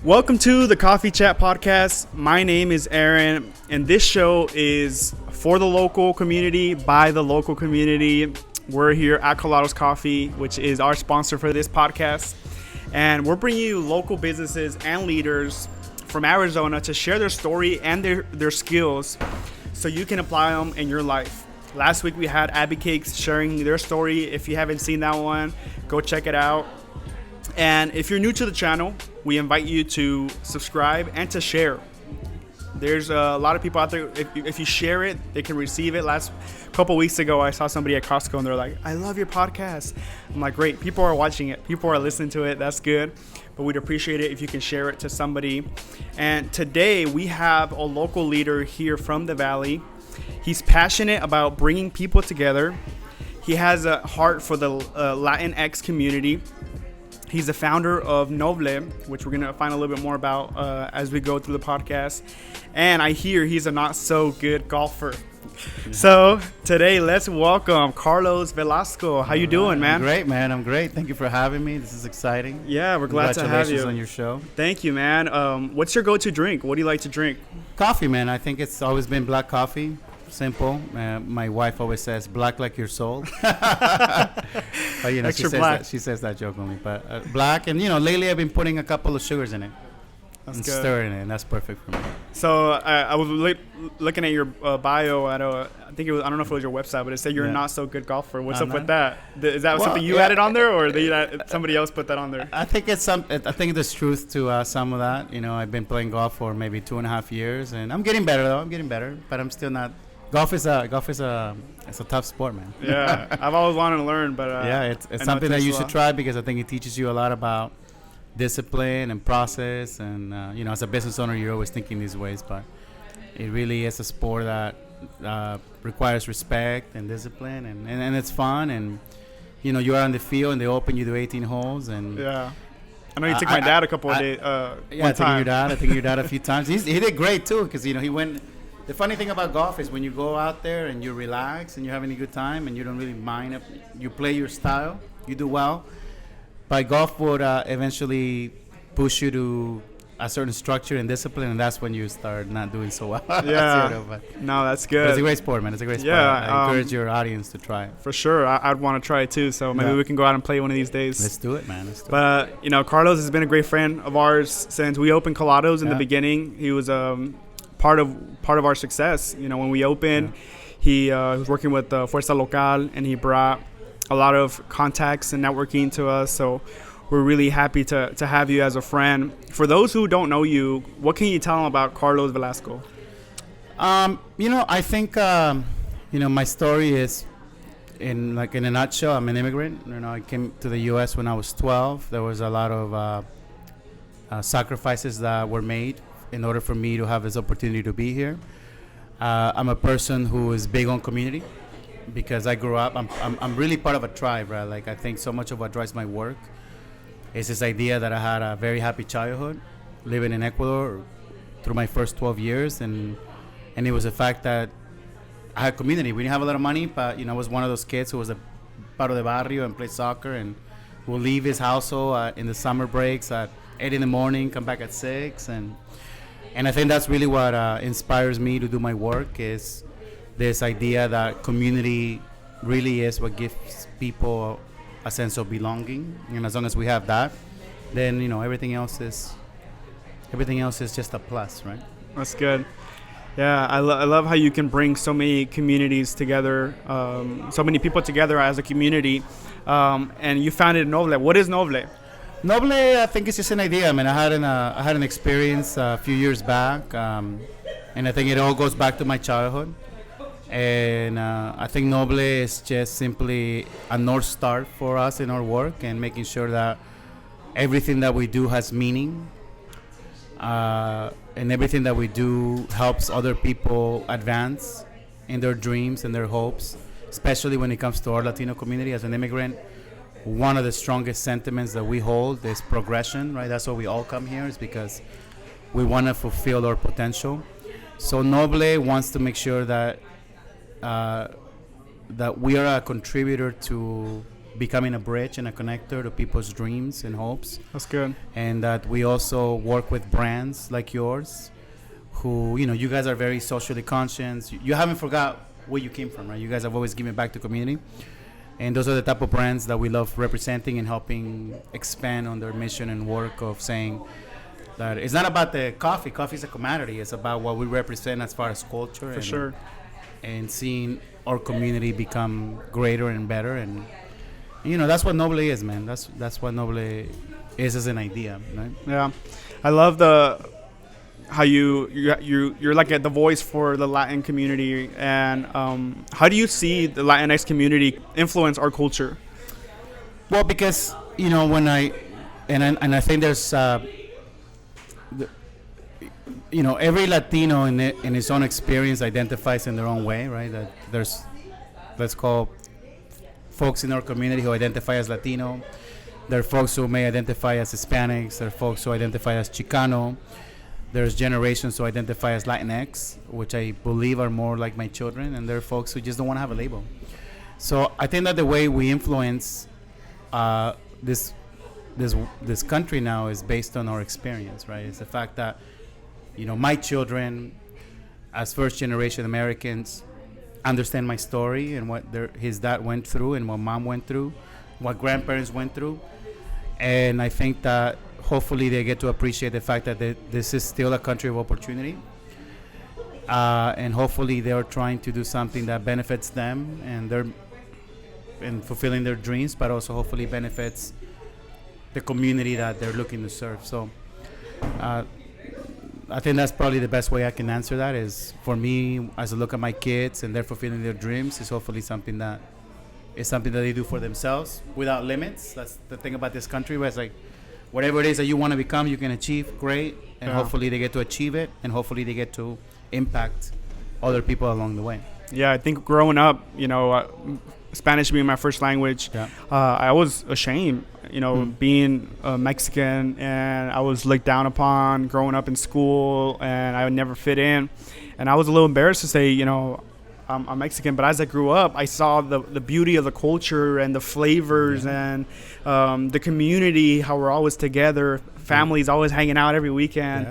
Welcome to the Coffee Chat Podcast. My name is Aaron, and this show is for the local community, by the local community. We're here at Colados Coffee, which is our sponsor for this podcast. And we're bringing you local businesses and leaders from Arizona to share their story and their skills so you can apply them in your life. Last week we had Abby Cakes sharing their story. If you haven't seen that one, go check it out. And if you're new to the channel, we invite you to subscribe and to share. There's a lot of people out there, if you share it, they can receive it. Last couple weeks ago, I saw somebody at Costco and they're like, I love your podcast. I'm like, great, people are watching it. People are listening to it. That's good. But we'd appreciate it if you can share it to somebody. And today we have a local leader here from the Valley. He's passionate about bringing people together. He has a heart for the Latinx community. He's the founder of Novle, which we're going to find a little bit more about as we go through the podcast. And I hear he's a not so good golfer. So today, let's welcome Carlos Velasco. How you doing, man? I'm great, man. I'm great. Thank you for having me. This is exciting. Yeah, we're glad to have you. Congratulations on your show. Thank you, man. What's your go-to drink? What do you like to drink? Coffee, man. I think it's always been black coffee. Simple. My wife always says black like your soul. But, she says that jokingly. But black, and blackly I've been putting a couple of sugars in it. That's and good. Stirring it, and that's perfect for me. So I was looking at your bio at I think it was, I don't know if it was your website, but it said you're a not so good golfer. What's up with that? Is that something you added on there, or somebody else put that on there? I think I think there's truth to some of that. I've been playing golf for maybe 2.5 years, and I'm getting better though. I'm getting better, but I'm still not. Golf is a tough sport, man. Yeah, I've always wanted to learn, but it's something that you should try because I think it teaches you a lot about discipline and process, and as a business owner, you're always thinking these ways, but it really is a sport that requires respect and discipline, and it's fun, and you're on the field and they open you to 18 holes, and yeah. I know you took my dad a couple of days. I think your dad a few times. He did great too, because he went. The funny thing about golf is when you go out there and you relax and you're having a good time and you don't really mind, you play your style, you do well. But golf would eventually push you to a certain structure and discipline, and that's when you start not doing so well. Yeah. No, that's good. But it's a great sport, man. It's a great sport. Yeah, I encourage your audience to try it. For sure. I'd want to try it too, so maybe we can go out and play one of these days. Let's do it, man. But, Carlos has been a great friend of ours since we opened Colados in the beginning. He was part of our success. When we opened, he was working with Fuerza Local, and he brought a lot of contacts and networking to us. So we're really happy to have you as a friend. For those who don't know you, what can you tell them about Carlos Velasco? I think my story is in a nutshell. I'm an immigrant. I came to the U.S. when I was 12. There was a lot of sacrifices that were made in order for me to have this opportunity to be here. I'm a person who is big on community because I grew up, I'm really part of a tribe, right? Like, I think so much of what drives my work is this idea that I had a very happy childhood living in Ecuador through my first 12 years. And it was the fact that I had community. We didn't have a lot of money, but, I was one of those kids who was a part of the barrio and played soccer and would leave his household in the summer breaks at 8 in the morning, come back at 6. And I think that's really what inspires me to do my work, is this idea that community really is what gives people a sense of belonging. And as long as we have that, then, everything else is just a plus, right? That's good. Yeah, I love how you can bring so many communities together, so many people together as a community. And you founded Novle. What is Novle? Noble, I think it's just an idea. I mean, I had an experience a few years back, and I think it all goes back to my childhood. And I think Noble is just simply a North Star for us in our work, and making sure that everything that we do has meaning, and everything that we do helps other people advance in their dreams and their hopes, especially when it comes to our Latino community. As an immigrant, one of the strongest sentiments that we hold is progression, right? That's why we all come here, is because we want to fulfill our potential. So Noble wants to make sure that that we are a contributor to becoming a bridge and a connector to people's dreams and hopes. That's good. And that we also work with brands like yours, who, you know, you guys are very socially conscious. You haven't forgot where you came from, right? You guys have always given back to community. And those are the type of brands that we love representing and helping expand on their mission and work of saying that it's not about the coffee. Coffee is a commodity. It's about what we represent as far as culture. For sure. And seeing our community become greater and better. And, you know, that's what Novle is, man. That's what Novle is as an idea, right? Yeah. I love how you're like the voice for the Latin community, and how do you see the Latinx community influence our culture? Well, because, you know, when I think there's you know, every Latino in his own experience identifies in their own way, right? That there's, let's call, folks in our community who identify as Latino. There are folks who may identify as Hispanics. There are folks who identify as Chicano. There's generations who identify as Latinx, which I believe are more like my children. And there are folks who just don't want to have a label. So I think that the way we influence this country now is based on our experience, right? It's the fact that, you know, my children, as first generation Americans, understand my story and what his dad went through and what mom went through, what grandparents went through. And I think that hopefully they get to appreciate the fact that this is still a country of opportunity. And hopefully they're trying to do something that benefits them and fulfilling their dreams, but also hopefully benefits the community that they're looking to serve. So I think that's probably the best way I can answer that, is for me, as I look at my kids and they're fulfilling their dreams, is hopefully something that they do for themselves without limits. That's the thing about this country, where it's like, whatever it is that you want to become, you can achieve, great, and hopefully they get to achieve it, and hopefully they get to impact other people along the way. Yeah, I think growing up, you know, Spanish being my first language, I was ashamed, you know, being Mexican, and I was looked down upon growing up in school, and I would never fit in. And I was a little embarrassed to say, you know, I'm Mexican. But as I grew up, I saw the beauty of the culture and the flavors and the community, how we're always together, families always hanging out every weekend.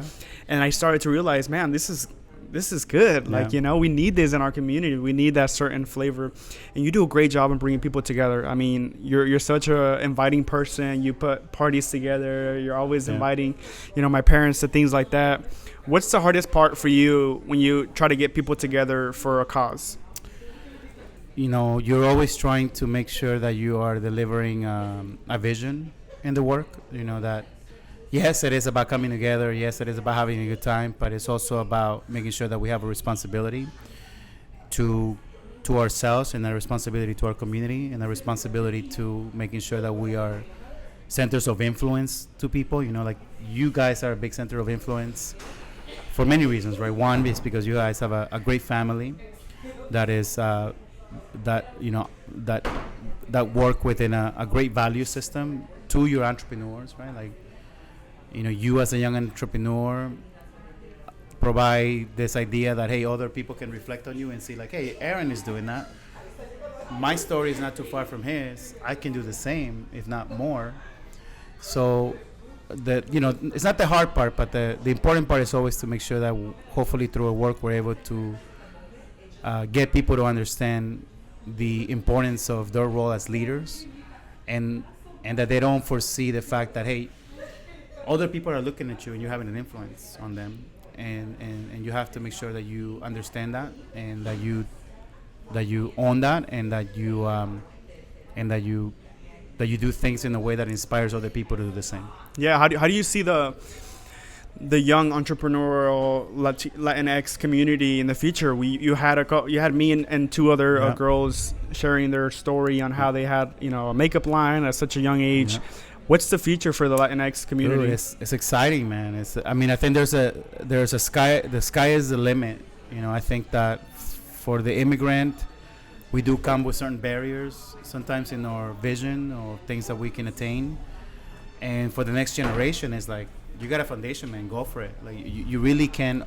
And I started to realize, man, this is good. Like, you know, we need this in our community. We need that certain flavor. And you do a great job in bringing people together. I mean, you're such a inviting person. You put parties together. You're always inviting, you know, my parents to things like that. What's the hardest part for you when you try to get people together for a cause? You know, you're always trying to make sure that you are delivering a vision in the work. You know, that yes, it is about coming together. Yes, it is about having a good time, but it's also about making sure that we have a responsibility to ourselves, and a responsibility to our community, and a responsibility to making sure that we are centers of influence to people. You know, like, you guys are a big center of influence for many reasons, right? One is because you guys have a great family that is that work within a great value system. Two, you're entrepreneurs, right? Like, you know, you as a young entrepreneur provide this idea that, hey, other people can reflect on you and see, like, hey, Aaron is doing that. My story is not too far from his. I can do the same, if not more. So, you know, it's not the hard part, but the important part is always to make sure that hopefully through our work we're able to get people to understand the importance of their role as leaders, and that they don't foresee the fact that, hey, other people are looking at you and you're having an influence on them, and you have to make sure that you understand that, and that you own that, and that you do things in a way that inspires other people to do the same. Yeah, how do you see the young entrepreneurial Latinx community in the future? You had me and two other girls sharing their story on how they had, you know, a makeup line at such a young age. What's the future for the Latinx community? Ooh, it's exciting, man. I think there's a sky. The sky is the limit. You know, I think that for the immigrant, we do come with certain barriers sometimes in our vision or things that we can attain. And for the next generation, it's like, you got a foundation, man. Go for it. Like, you really can.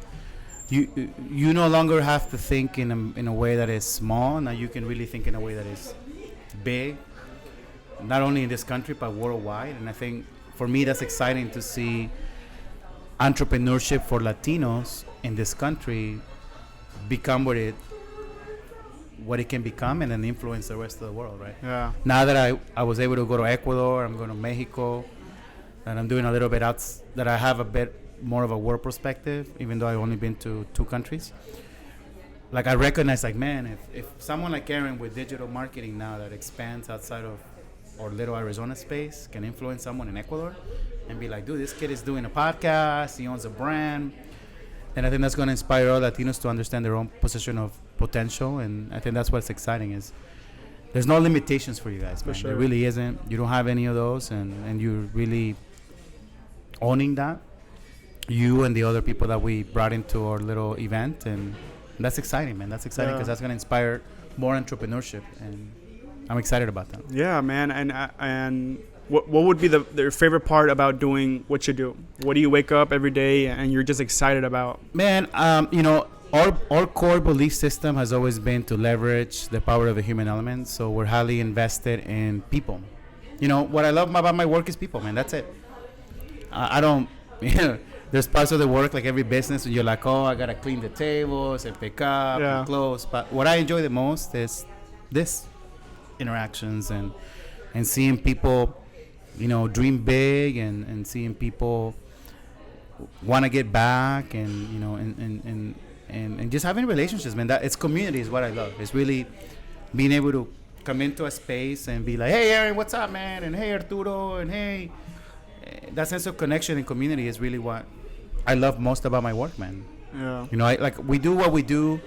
You no longer have to think in a way that is small. Now you can really think in a way that is big. not only in this country but worldwide. And I think for me that's exciting to see entrepreneurship for Latinos in this country become what it can become, and then influence the rest of the world, right? Yeah. Now that I was able to go to Ecuador, I'm going to Mexico, and I'm doing a little bit that I have a bit more of a world perspective, even though I've only been to 2 countries. Like I recognize, like, man, if someone like Aaron with digital marketing now that expands outside of our little Arizona space can influence someone in Ecuador and be like, dude, this kid is doing a podcast, he owns a brand. And I think that's going to inspire all Latinos to understand their own position of potential. And I think that's what's exciting is there's no limitations for you guys, man. Sure. There really isn't. You don't have any of those, and you're really owning that. You and the other people that we brought into our little event, and that's exciting, man. That's exciting because that's going to inspire more entrepreneurship, and I'm excited about that. Yeah, man. And what would be their favorite part about doing what you do? What do you wake up every day and you're just excited about? Man, our core belief system has always been to leverage the power of the human element. So we're highly invested in people. What I love about my work is people, man. That's it. I don't, there's parts of the work, like every business, and you're like, oh, I got to clean the tables and pick up and close. But what I enjoy the most is this interactions and seeing people, dream big and seeing people want to get back and just having relationships, man. That it's community is what I love. It's really being able to come into a space and be like, hey, Aaron, what's up, man? And hey, Arturo, and hey, that sense of connection and community is really what I love most about my work, man. Yeah. We do what we do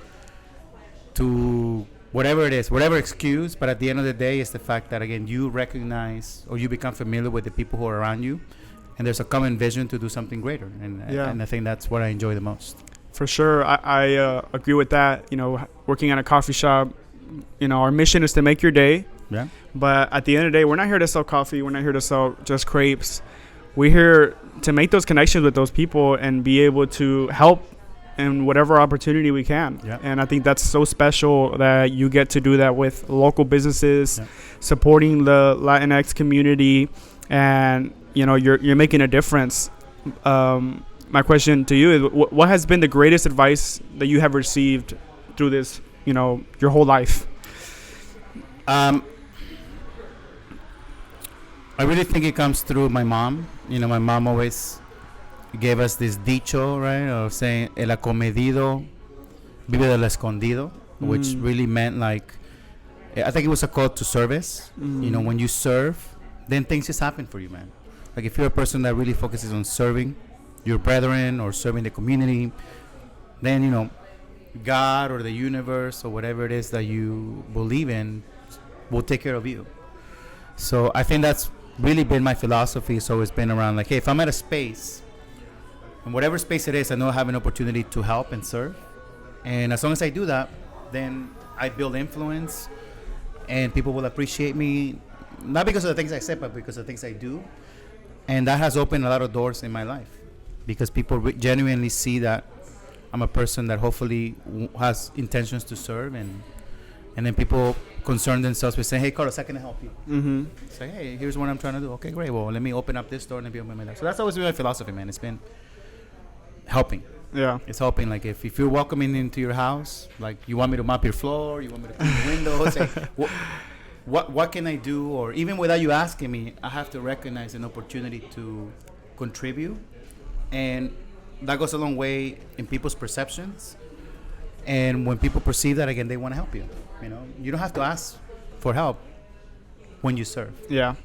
to whatever it is, whatever excuse, but at the end of the day, it's the fact that, again, you recognize or you become familiar with the people who are around you, and there's a common vision to do something greater. And I think that's what I enjoy the most. For sure. I agree with that. Working at a coffee shop, our mission is to make your day. Yeah. But at the end of the day, we're not here to sell coffee. We're not here to sell just crepes. We're here to make those connections with those people and be able to help in whatever opportunity we can. Yeah. And I think that's so special that you get to do that with local businesses, supporting the Latinx community, and you're making a difference. My question to you is, what has been the greatest advice that you have received through this, your whole life? I really think it comes through my mom. My mom always gave us this dicho, right, of saying el acomedido vive del escondido, which really meant, like, I think it was a call to service. When you serve, then things just happen for you, man. Like, if you're a person that really focuses on serving your brethren or serving the community, then God or the universe or whatever it is that you believe in will take care of you. So I think that's really been my philosophy. It's always been around, like, hey, if I'm at a space, and whatever space it is, I know I have an opportunity to help and serve. And as long as I do that, then I build influence, and people will appreciate me, not because of the things I say, but because of the things I do. And that has opened a lot of doors in my life, because people genuinely see that I'm a person that hopefully has intentions to serve, and then people concern themselves with saying, hey, Carlos, how can I help you? Mm-hmm. Say, hey, here's what I'm trying to do. Okay, great. Well, let me open up this door, let me open that. So that's always been my philosophy, man. It's been helping. Yeah. It's helping. Like, if you're welcoming into your house, like, you want me to mop your floor, you want me to clean the windows, say, what can I do? Or even without you asking me, I have to recognize an opportunity to contribute. And that goes a long way in people's perceptions. And when people perceive that, again, they want to help you. You don't have to ask for help when you serve. Yeah.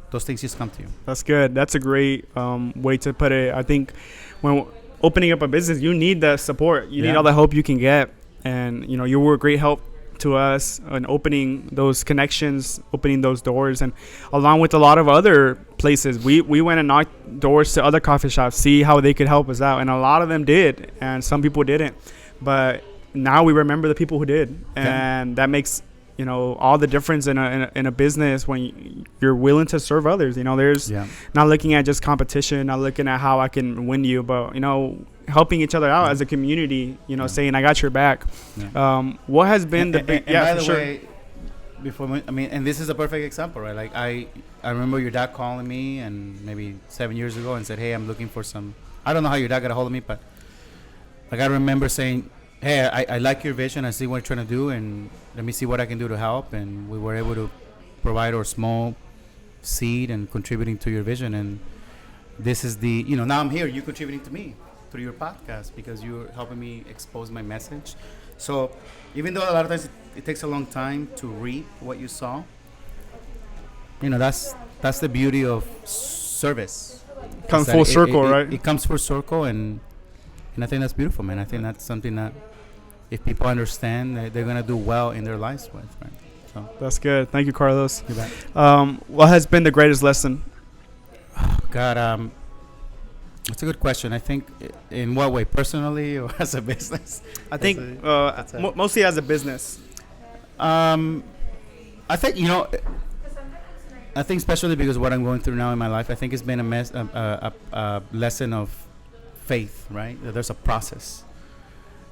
Those things just come to you. That's good. That's a great way to put it. I think when opening up a business, you need that support. You need all the help you can get. And, you were a great help to us in opening those connections, opening those doors. And along with a lot of other places, we went and knocked doors to other coffee shops, see how they could help us out. And a lot of them did, and some people didn't. But now we remember the people who did. And that makes all the difference in a business when you're willing to serve others. There's not looking at just competition, not looking at how I can win you, but helping each other out as a community. Saying I got your back. What has been the big? And by the way, I mean, and this is a perfect example, right? Like I remember your dad calling me, and maybe 7 years ago, and said, "Hey, I'm looking for some." I don't know how your dad got a hold of me, but like I remember saying, "Hey, I like your vision. I see what you're trying to do, and let me see what I can do to help." And we were able to provide our small seed and contributing to your vision. And this is the, now I'm here. You contributing to me through your podcast because you're helping me expose my message. So even though a lot of times it takes a long time to reap what you saw, that's the beauty of service. Comes full circle, right? It comes full circle, and I think that's beautiful, man. I think that's something that if people understand, they're gonna do well in their lives with, right? So that's good. Thank you, Carlos. You bet. What has been the greatest lesson? God, that's a good question. I think in what way, personally or as a business? I think mostly as a business. I think I think especially because what I'm going through now in my life, I think it's been a lesson of faith, right? That there's a process,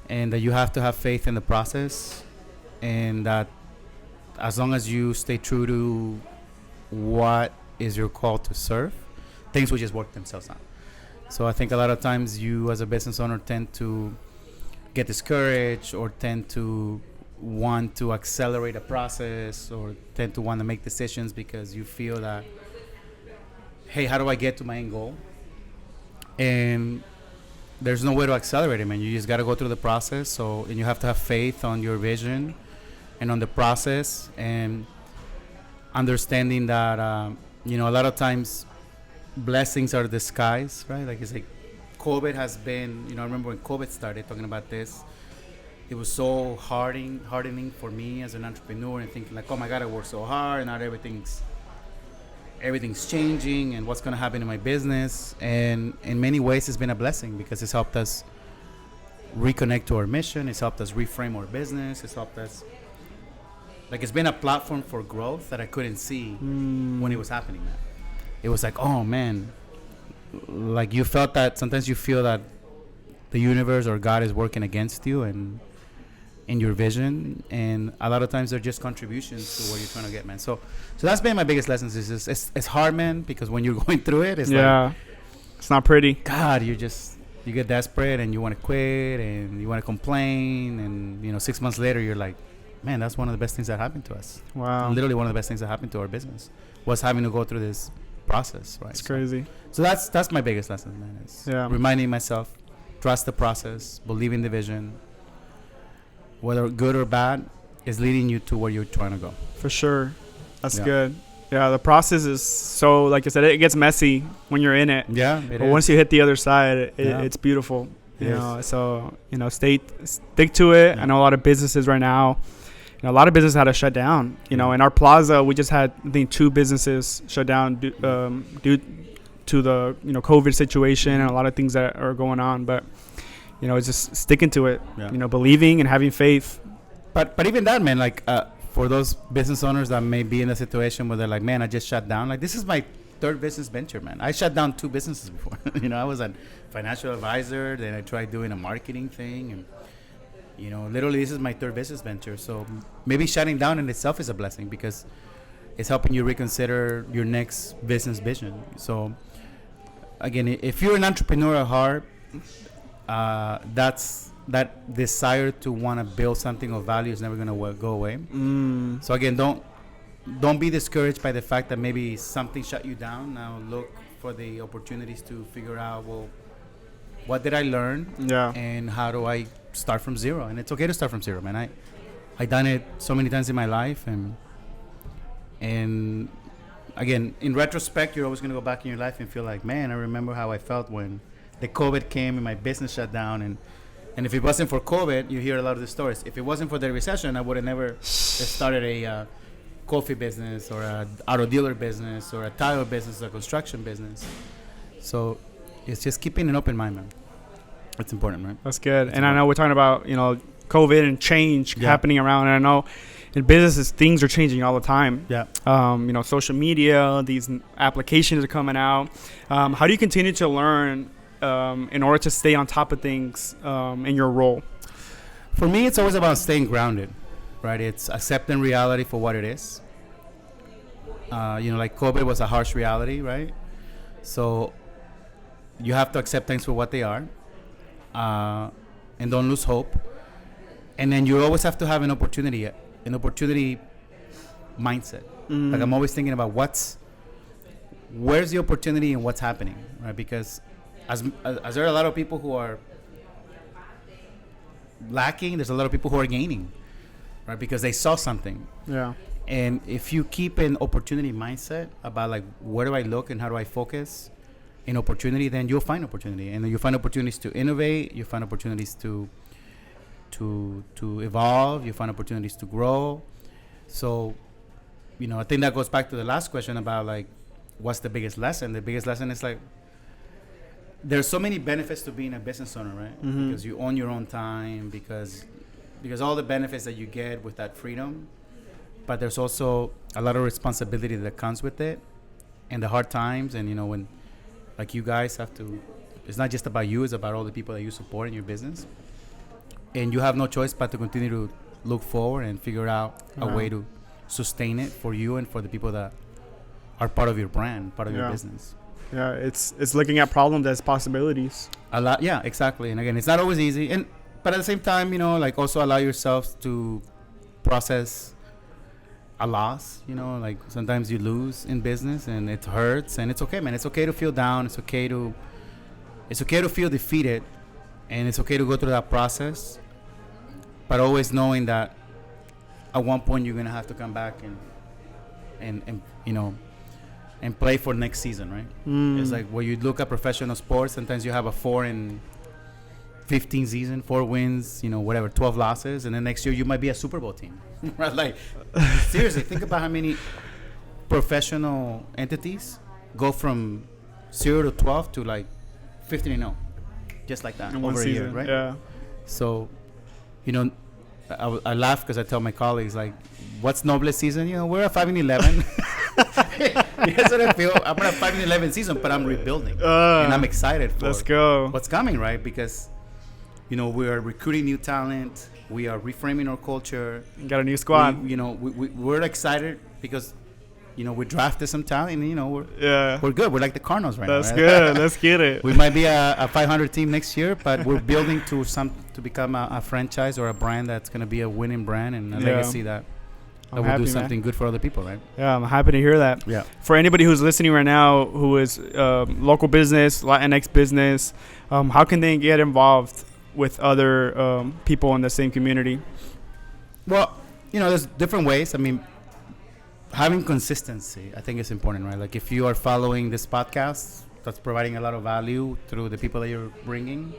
and that you have to have faith in the process, and that as long as you stay true to what is your call to serve, things will just work themselves out. So I think a lot of times you as a business owner tend to get discouraged or tend to want to accelerate a process or tend to want to make decisions because you feel that, hey, how do I get to my end goal? And there's no way to accelerate it, man. You just got to go through the process. And you have to have faith on your vision and on the process, and understanding that, a lot of times blessings are disguised, right? Like it's like COVID has been, I remember when COVID started talking about this, it was so hardening for me as an entrepreneur and thinking like, oh my God, I worked so hard and now everything's changing and what's going to happen in my business. And in many ways, it's been a blessing because it's helped us reconnect to our mission. It's helped us reframe our business. It's helped us, like, it's been a platform for growth that I couldn't see when it was happening, man. It was like, oh man, like you felt that sometimes you feel that the universe or God is working against you and in your vision, and a lot of times they're just contributions to where you're trying to get, man. So that's been my biggest lessons. Is it's hard, man, because when you're going through it, it's like, it's not pretty. God, you get desperate and you want to quit and you want to complain, and 6 months later you're like, man, that's one of the best things that happened to us. Wow. Literally one of the best things that happened to our business was having to go through this process, right? It's crazy. So that's my biggest lesson, man. Is reminding myself, trust the process, believe in the vision, whether good or bad, is leading you to where you're trying to go. For sure. That's good. Yeah, the process is so, like I said, it gets messy when you're in it. Yeah, but once you hit the other side, it's beautiful. Stick to it. Yeah. I know a lot of businesses right now, a lot of businesses had to shut down. In our plaza, we just had, I think, 2 businesses shut down due to the COVID situation and a lot of things that are going on. But it's just sticking to it. Believing and having faith. But even that, man, like for those business owners that may be in a situation where they're like, man, I just shut down. Like, this is my 3rd business venture, man. I shut down 2 businesses before. I was a financial advisor. Then I tried doing a marketing thing, and literally this is my 3rd business venture. So maybe shutting down in itself is a blessing because it's helping you reconsider your next business vision. So again, if you're an entrepreneur at heart, that desire to want to build something of value is never going to go away. So again, don't be discouraged by the fact that maybe something shut you down. Now look for the opportunities to figure out, well, what did I learn? And how do I start from zero? And it's okay to start from zero, man. I done it so many times in my life, and again, in retrospect, you're always going to go back in your life and feel like, man, I remember how I felt when the COVID came and my business shut down. And if it wasn't for COVID, you hear a lot of the stories. If it wasn't for the recession, I would have never started a coffee business or a auto dealer business or a tile business or a construction business. So it's just keeping an open mind, man. It's important, right? That's good. And I know we're talking about, COVID and change happening around. And I know in businesses, things are changing all the time. Social media, these applications are coming out. How do you continue to learn in order to stay on top of things in your role? For me, it's always about staying grounded. right? It's accepting reality for what it is. Like COVID was a harsh reality, right? So you have to accept things for what they are, and don't lose hope. And then you always have to have an opportunity mindset. Like I'm always thinking about where's the opportunity and what's happening, right? Because as there are a lot of people who are lacking, there's a lot of people who are gaining, right? Because they saw something. Yeah. And if you keep an opportunity mindset about like where do I look and how do I focus in opportunity, then you'll find opportunity, and then you find opportunities to innovate. You find opportunities to evolve. You find opportunities to grow. So, I think that goes back to the last question about like what's the biggest lesson. The biggest lesson is like there's so many benefits to being a business owner, right? Because you own your own time, because all the benefits that you get with that freedom, but there's also a lot of responsibility that comes with it, and the hard times. And when like you guys have to, it's not just about you, it's about all the people that you support in your business, and you have no choice but to continue to look forward and figure out a way to sustain it for you and for the people that are part of your brand, part of your business. Yeah, it's looking at problems as possibilities. A lot, yeah, exactly. And again, it's not always easy, but at the same time, like also allow yourself to process a loss. Like sometimes you lose in business and it hurts, and it's okay, man. It's okay to feel down. It's okay to feel defeated, and it's okay to go through that process. But always knowing that at one point you're gonna have to come back and play for next season, right? It's like when you look at professional sports, sometimes you have a 4-15 season, 4 wins, 12 losses, and then next year you might be a Super Bowl team, right? Like seriously, think about how many professional entities go from 0 to 12 to like 15-0, just like that in over one a season, year, right? Yeah. So, I laugh because I tell my colleagues, like, what's Novle season? We're a 5-11. That's what I feel. I'm on a 5-11 season, but I'm rebuilding. And I'm excited for let's go. what's coming, right? Because, we are recruiting new talent. We are reframing our culture. Got a new squad. We're excited because, we drafted some talent, and, we're good. We're like the Cardinals right now. That's good. Let's get it. We might be a 500 team next year, but we're building to become a franchise or a brand that's going to be a winning brand and a legacy that will do something good for other people, right? Yeah, I'm happy to hear that. Yeah. For anybody who's listening right now who is local business, Latinx business, how can they get involved with other people in the same community? Well, there's different ways. I mean, having consistency, I think, is important, right? Like if you are following this podcast, that's providing a lot of value through the people that you're bringing.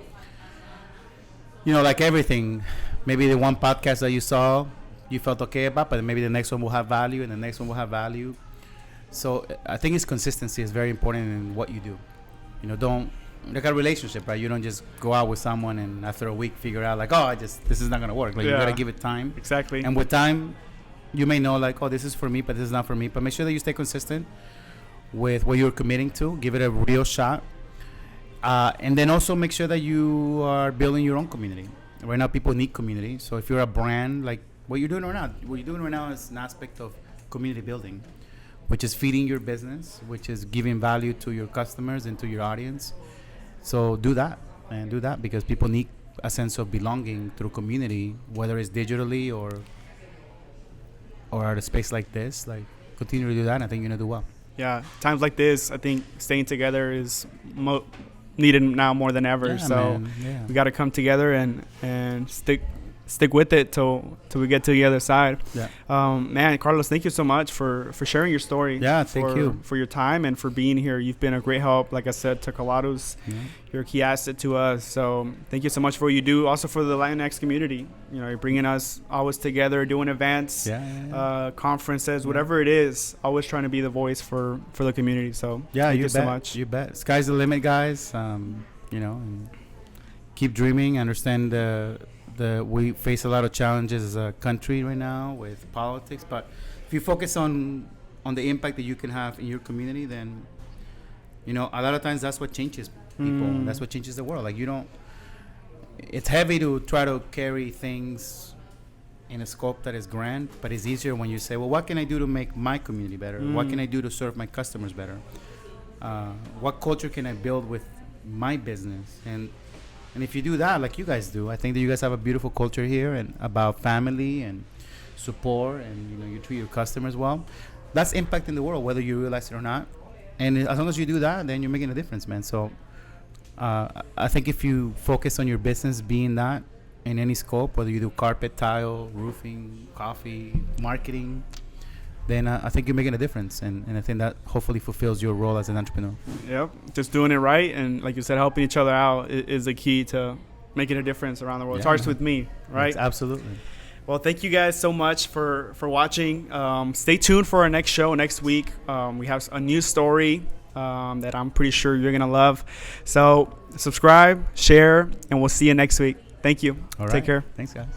Like everything, maybe the one podcast that you saw, you felt okay about, but maybe the next one will have value, and the next one will have value. So I think it's consistency is very important in what you do. Don't like a relationship, right? You don't just go out with someone and after a week figure out like, this is not gonna work. Like you gotta give it time. Exactly. And with time, you may know like, this is for me, but this is not for me. But make sure that you stay consistent with what you're committing to. Give it a real shot. And then also make sure that you are building your own community. Right now, people need community. So if you're a brand, like what you're doing right now is an aspect of community building, which is feeding your business, which is giving value to your customers and to your audience. So do that, because people need a sense of belonging through community, whether it's digitally or at a space like this. Like continue to do that, and I think you're gonna do well. Yeah, times like this, I think staying together is needed now more than ever. We got to come together and stick with it till we get to the other side. Man, Carlos, thank you so much for sharing your story. Thank you for your time and for being here. You've been a great help, like I said, to Colados. You're a key asset to us, so thank you so much for what you do, also for the Latinx community. You're bringing us always together, doing events, conferences, whatever it is, always trying to be the voice for the community. So thank you so much. You bet. Sky's the limit, guys. And keep dreaming. Understand we face a lot of challenges as a country right now with politics, but if you focus on the impact that you can have in your community, then a lot of times that's what changes people. That's what changes the world. Like it's heavy to try to carry things in a scope that is grand, but it's easier when you say, well, what can I do to make my community better? What can I do to serve my customers better? What culture can I build with my business? And if you do that, like you guys do, I think that you guys have a beautiful culture here and about family and support, and you treat your customers well. That's impacting the world, whether you realize it or not. And as long as you do that, then you're making a difference, man. So I think if you focus on your business being that in any scope, whether you do carpet, tile, roofing, coffee, marketing, then I think you're making a difference. And I think that hopefully fulfills your role as an entrepreneur. Yep. Just doing it right. And like you said, helping each other out is the key to making a difference around the world. It starts with me, right? Absolutely. Well, thank you guys so much for watching. Stay tuned for our next show next week. We have a new story that I'm pretty sure you're going to love. So subscribe, share, and we'll see you next week. Thank you. All right. Take care. Thanks, guys.